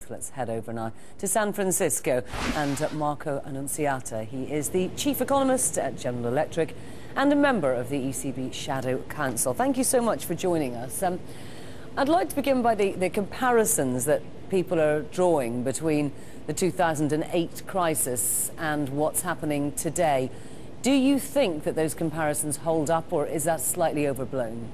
Let's head over now to San Francisco and Marco Annunziata. He is the chief economist at General Electric and a member of the ECB Shadow Council. Thank you so much for joining us. I'd like to begin by the comparisons that people are drawing between the 2008 crisis and what's happening today. Do you think that those comparisons hold up, or is that slightly overblown?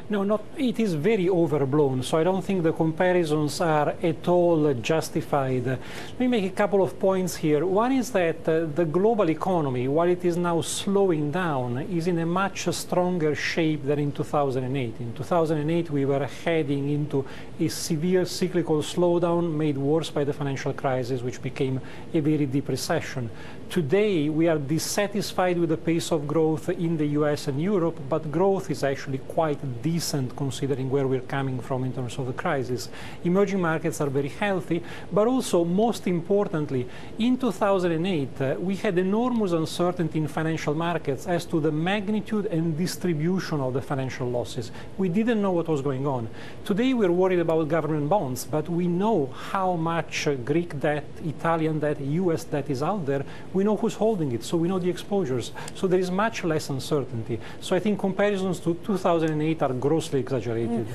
No, it is very overblown, so I don't think the comparisons are at all justified. Let me make a couple of points here. One is that the global economy, while it is now slowing down, is in a much stronger shape than in 2008. In 2008, we were heading into a severe cyclical slowdown made worse by the financial crisis, which became a very deep recession. Today, we are dissatisfied with the pace of growth in the US and Europe, but growth is actually quite decent considering where we're coming from in terms of the crisis. Emerging markets are very healthy, but also, most importantly, in 2008, we had enormous uncertainty in financial markets as to the magnitude and distribution of the financial losses. We didn't know what was going on. Today, we're worried about government bonds, but we know how much Greek debt, Italian debt, US debt is out there. We know who's holding it, so we know the exposures. So there is much less uncertainty. So I think comparisons to 2008 are grossly exaggerated.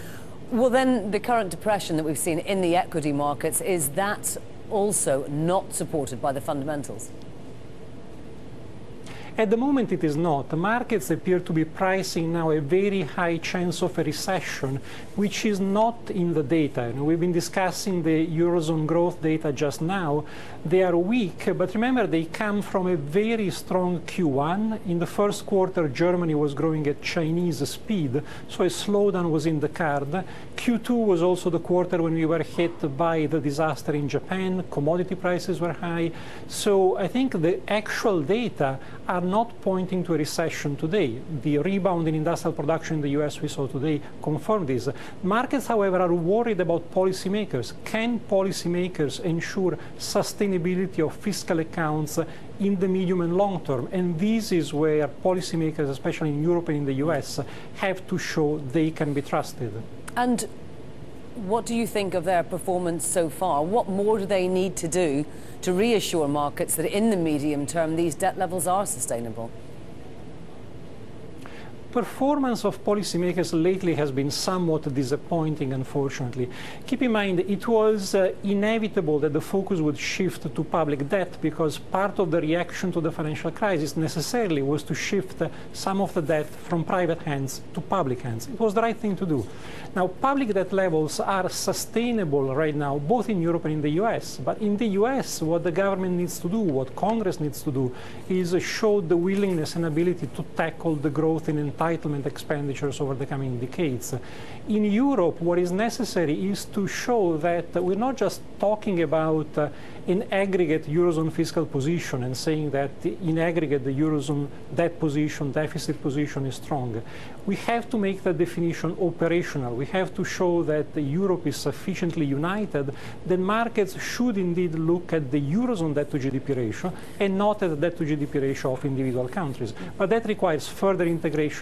Well, then the current depression that we've seen in the equity markets, is that also not supported by the fundamentals? At the moment, it is not. The markets appear to be pricing now a very high chance of a recession, which is not in the data. We've been discussing the Eurozone growth data just now. They are weak, but remember, they come from a very strong Q1. In the first quarter, Germany was growing at Chinese speed, so a slowdown was in the card. Q2 was also the quarter when we were hit by the disaster in Japan. Commodity prices were high. So I think the actual data are not pointing to a recession today. The rebound in industrial production in the US we saw today confirmed this. Markets, however, are worried about policymakers. Can policymakers ensure sustainability of fiscal accounts in the medium and long term? And this is where policymakers, especially in Europe and in the US, have to show they can be trusted. And what do you think of their performance so far? What more do they need to do to reassure markets that in the medium term these debt levels are sustainable? Performance of policymakers lately has been somewhat disappointing, unfortunately. Keep in mind, it was inevitable that the focus would shift to public debt, because part of the reaction to the financial crisis necessarily was to shift some of the debt from private hands to public hands. It was the right thing to do. Now, public debt levels are sustainable right now, both in Europe and in the US. But in the US, what the government needs to do, what Congress needs to do, is show the willingness and ability to tackle the growth in entitlement expenditures over the coming decades. In Europe, what is necessary is to show that we're not just talking about an aggregate Eurozone fiscal position and saying that in aggregate the Eurozone debt position, deficit position is strong. We have to make that definition operational. We have to show that Europe is sufficiently united that markets should indeed look at the Eurozone debt to GDP ratio and not at the debt to GDP ratio of individual countries. But that requires further integration.